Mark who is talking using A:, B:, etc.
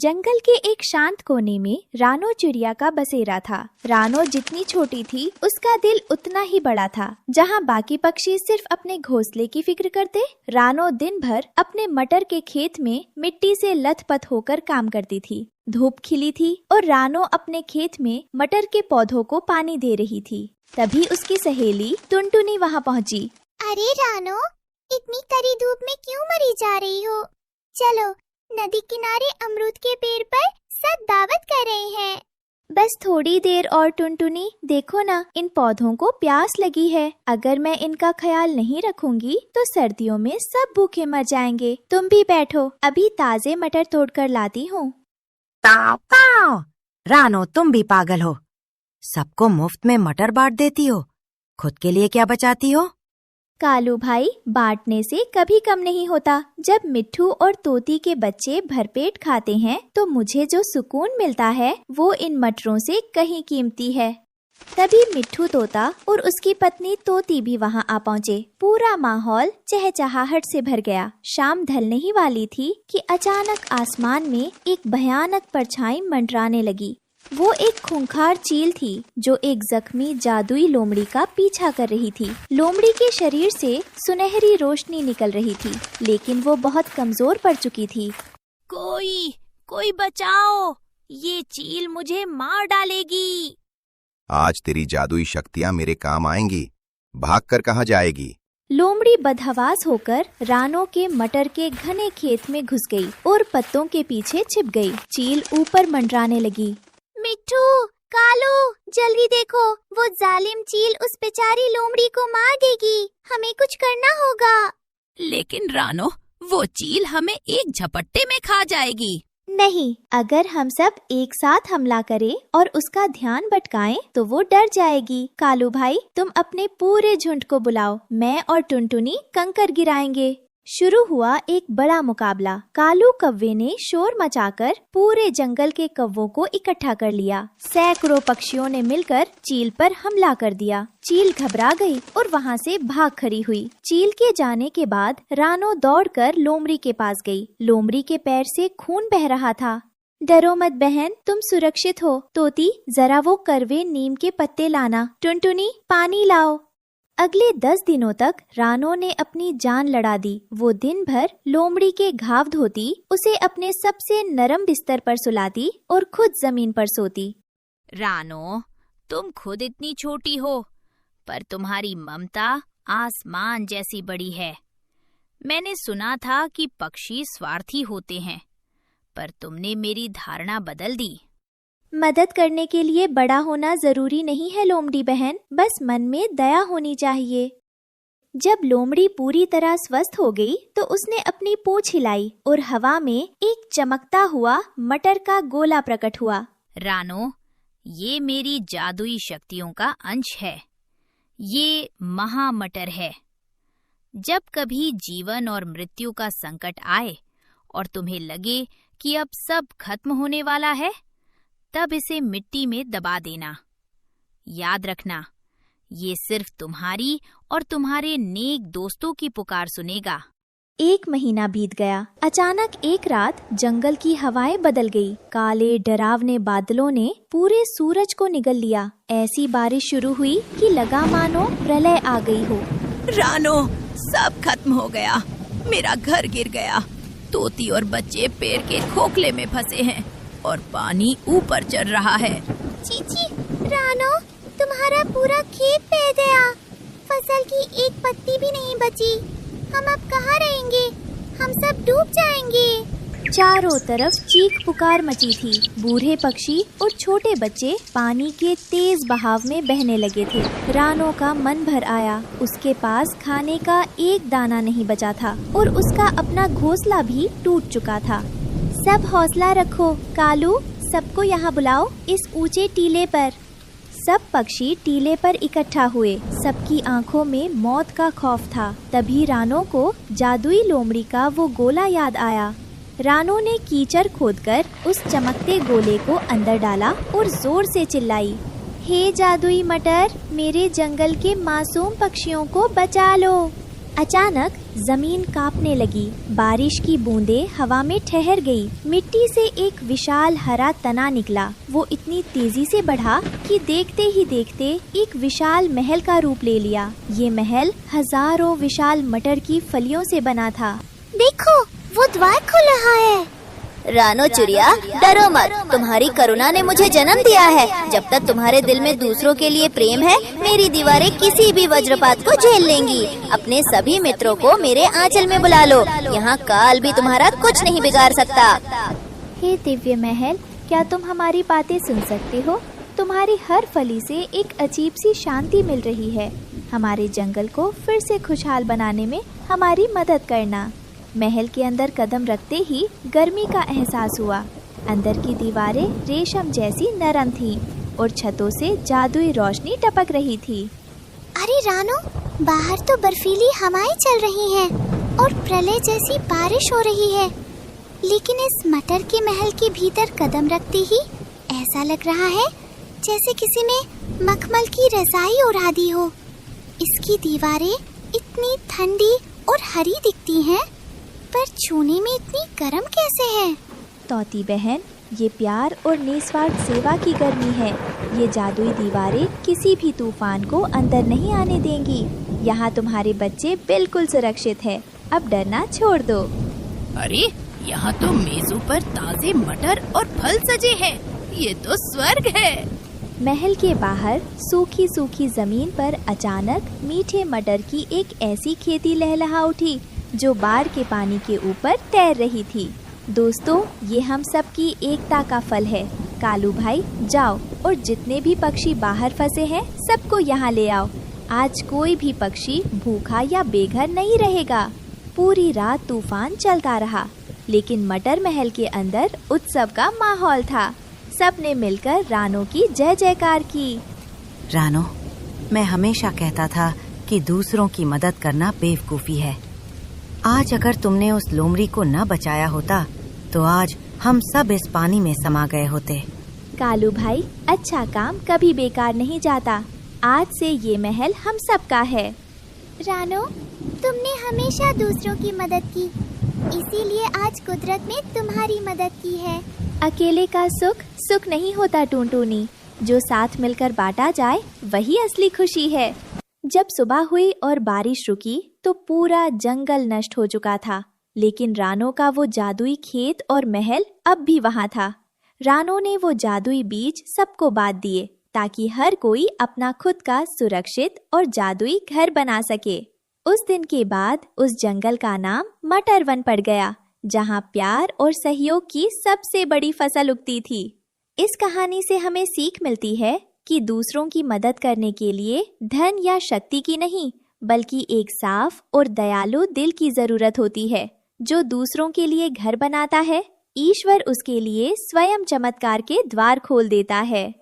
A: जंगल के एक शांत कोने में रानो चिड़िया का बसेरा था। रानो जितनी छोटी थी उसका दिल उतना ही बड़ा था। जहाँ बाकी पक्षी सिर्फ अपने घोंसले की फिक्र करते, रानो दिन भर अपने मटर के खेत में मिट्टी से लथपथ होकर काम करती थी। धूप खिली थी और रानो अपने खेत में मटर के पौधों को पानी दे रही थी। तभी उसकी सहेली टुनटुनी वहाँ पहुँची।
B: अरे रानो, इतनी कड़ी धूप में क्यों मरी जा रही हो? चलो, नदी किनारे अमरूद के पेड़ पर सब दावत कर रहे हैं।
A: बस थोड़ी देर और टुनटुनी, देखो ना, इन पौधों को प्यास लगी है। अगर मैं इनका ख्याल नहीं रखूंगी तो सर्दियों में सब भूखे मर जाएंगे। तुम भी बैठो, अभी ताजे मटर तोड़कर लाती हूँ।
C: ताव ताव, रानो तुम भी पागल हो। सबको मुफ्त में मटर बांट देती हो, खुद के लिए क्या बचाती हो?
A: कालू भाई, बांटने से कभी कम नहीं होता। जब मिट्ठू और तोती के बच्चे भरपेट खाते हैं तो मुझे जो सुकून मिलता है वो इन मटरों से कहीं कीमती है। तभी मिट्ठू तोता और उसकी पत्नी तोती भी वहां आ पहुँचे। पूरा माहौल चहचहाहट से भर गया। शाम ढलने ही वाली थी कि अचानक आसमान में एक भयानक परछाई मंडराने लगी। वो एक खूंखार चील थी जो एक जख्मी जादुई लोमड़ी का पीछा कर रही थी। लोमड़ी के शरीर से सुनहरी रोशनी निकल रही थी, लेकिन वो बहुत कमजोर पड़ चुकी थी।
D: कोई बचाओ, ये चील मुझे मार डालेगी।
E: आज तेरी जादुई शक्तियाँ मेरे काम आएंगी। भागकर कहाँ जाएगी?
A: लोमड़ी बदहवास होकर रानो के मटर के घने खेत में घुस गई और पत्तों के पीछे छिप गई। चील ऊपर मंडराने लगी।
B: मिट्ठू, कालू, जल्दी देखो, वो जालिम चील उस बेचारी लोमड़ी को मार देगी। हमें कुछ करना होगा।
D: लेकिन रानो, वो चील हमें एक झपट्टे में खा जाएगी।
A: नहीं, अगर हम सब एक साथ हमला करें और उसका ध्यान भटकाएं तो वो डर जाएगी। कालू भाई, तुम अपने पूरे झुंड को बुलाओ, मैं और टुनटुनी कंकर गिराएंगे। शुरू हुआ एक बड़ा मुकाबला। कालू कव्वे ने शोर मचाकर पूरे जंगल के कव्वों को इकट्ठा कर लिया। सैकड़ों पक्षियों ने मिलकर चील पर हमला कर दिया। चील घबरा गई और वहाँ से भाग खड़ी हुई। चील के जाने के बाद रानो दौड़कर लोमड़ी के पास गई। लोमड़ी के पैर से खून बह रहा था। डरो मत बहन, तुम सुरक्षित हो। तोती, जरा वो करवे नीम के पत्ते लाना। टुनटुनी, पानी लाओ। अगले 10 दिनों तक रानो ने अपनी जान लड़ा दी। वो दिन भर लोमड़ी के घाव धोती, उसे अपने सबसे नरम बिस्तर पर सुलाती और खुद जमीन पर सोती।
D: रानो, तुम खुद इतनी छोटी हो, पर तुम्हारी ममता आसमान जैसी बड़ी है। मैंने सुना था कि पक्षी स्वार्थी होते हैं, पर तुमने मेरी धारणा बदल दी।
A: मदद करने के लिए बड़ा होना जरूरी नहीं है लोमड़ी बहन, बस मन में दया होनी चाहिए। जब लोमड़ी पूरी तरह स्वस्थ हो गई तो उसने अपनी पूंछ हिलाई और हवा में एक चमकता हुआ मटर का गोला प्रकट हुआ।
D: रानो, ये मेरी जादुई शक्तियों का अंश है। ये महामटर है। जब कभी जीवन और मृत्यु का संकट आए और तुम्हें लगे कि अब सब खत्म होने वाला है, तब इसे मिट्टी में दबा देना। याद रखना, ये सिर्फ तुम्हारी और तुम्हारे नेक दोस्तों की पुकार सुनेगा।
A: 1 महीना बीत गया। अचानक एक रात जंगल की हवाएं बदल गई। काले डरावने बादलों ने पूरे सूरज को निगल लिया। ऐसी बारिश शुरू हुई कि लगा मानो प्रलय आ गई हो।
D: रानो, सब खत्म हो गया। मेरा घर गिर गया। तोती और बच्चे पेड़ के खोखले में फंसे हैं और पानी ऊपर चढ़ रहा है।
B: चीची, रानो, तुम्हारा पूरा खेत बह गया। फसल की एक पत्ती भी नहीं बची। हम अब कहाँ रहेंगे? हम सब डूब जाएंगे।
A: चारों तरफ चीख पुकार मची थी। बूढ़े पक्षी और छोटे बच्चे पानी के तेज बहाव में बहने लगे थे। रानो का मन भर आया। उसके पास खाने का एक दाना नहीं बचा था और उसका अपना घोंसला भी टूट चुका था। सब हौसला रखो। कालू, सबको यहाँ बुलाओ, इस ऊंचे टीले पर। सब पक्षी टीले पर इकट्ठा हुए। सबकी आंखों में मौत का खौफ था। तभी रानो को जादुई लोमड़ी का वो गोला याद आया। रानो ने कीचड़ खोदकर उस चमकते गोले को अंदर डाला और जोर से चिल्लाई, हे जादुई मटर, मेरे जंगल के मासूम पक्षियों को बचा लो। अचानक जमीन कांपने लगी, बारिश की बूंदें हवा में ठहर गई। मिट्टी से एक विशाल हरा तना निकला। वो इतनी तेजी से बढ़ा कि देखते ही देखते एक विशाल महल का रूप ले लिया। ये महल हजारों विशाल मटर की फलियों से बना था।
B: देखो, वो द्वार खुल रहा है।
F: रानो चिड़िया, डरो मत, तुम्हारी करुणा ने मुझे जन्म दिया है। जब तक तुम्हारे दिल में दूसरों के लिए प्रेम है, मेरी दीवारें किसी भी वज्रपात को झेल लेंगी। अपने सभी मित्रों को मेरे आंचल में बुला लो, यहाँ काल भी तुम्हारा कुछ नहीं बिगाड़ सकता।
A: हे दिव्य महल, क्या तुम हमारी बातें सुन सकते हो? तुम्हारी हर फली से एक अजीब सी शांति मिल रही है। हमारे जंगल को फिर से खुशहाल बनाने में हमारी मदद करना। महल के अंदर कदम रखते ही गर्मी का एहसास हुआ। अंदर की दीवारें रेशम जैसी नरम थीं और छतों से जादुई रोशनी टपक रही थी।
B: अरे रानो, बाहर तो बर्फीली हवाएं चल रही हैं और प्रलय जैसी बारिश हो रही है। लेकिन इस मटर के महल के भीतर कदम रखते ही ऐसा लग रहा है जैसे किसी ने मखमल की रजाई ओढ़ा दी हो। इसकी दीवारें इतनी ठंडी और हरी दिखती हैं, पर छूने में इतनी गर्म कैसे है?
A: तोती बहन, ये प्यार और निस्वार्थ सेवा की गर्मी है। ये जादुई दीवारें किसी भी तूफान को अंदर नहीं आने देंगी। यहाँ तुम्हारे बच्चे बिल्कुल सुरक्षित है। अब डरना छोड़ दो।
D: अरे, यहाँ तो मेजों पर ताजे मटर और फल सजे हैं। ये तो स्वर्ग है।
A: महल के बाहर सूखी सूखी जमीन पर अचानक मीठे मटर की एक ऐसी खेती लहलहा उठी जो बाढ़ के पानी के ऊपर तैर रही थी। दोस्तों, ये हम सब की एकता का फल है। कालू भाई, जाओ और जितने भी पक्षी बाहर फंसे हैं सबको यहाँ ले आओ। आज कोई भी पक्षी भूखा या बेघर नहीं रहेगा। पूरी रात तूफान चलता रहा, लेकिन मटर महल के अंदर उत्सव का माहौल था। सबने मिलकर रानो की जय जयकार की।
C: रानो, मैं हमेशा कहता था कि दूसरों की मदद करना बेवकूफी है। आज अगर तुमने उस लोमड़ी को न बचाया होता तो आज हम सब इस पानी में समा गए होते।
A: कालू भाई, अच्छा काम कभी बेकार नहीं जाता। आज से ये महल हम सब का है।
B: रानो, तुमने हमेशा दूसरों की मदद की, इसीलिए आज कुदरत ने तुम्हारी मदद की है।
A: अकेले का सुख सुख नहीं होता टूनटूनी, जो साथ मिलकर बांटा जाए वही असली खुशी है। जब सुबह हुई और बारिश रुकी तो पूरा जंगल नष्ट हो चुका था, लेकिन रानो का वो जादुई खेत और महल अब भी वहाँ था। रानो ने वो जादुई बीज सबको बांट दिए ताकि हर कोई अपना खुद का सुरक्षित और जादुई घर बना सके। उस दिन के बाद उस जंगल का नाम मटर वन पड़ गया, जहाँ प्यार और सहयोग की सबसे बड़ी फसल उगती थी। इस कहानी से हमें सीख मिलती है कि दूसरों की मदद करने के लिए धन या शक्ति की नहीं, बल्कि एक साफ और दयालु दिल की जरूरत होती है। जो दूसरों के लिए घर बनाता है, ईश्वर उसके लिए स्वयं चमत्कार के द्वार खोल देता है।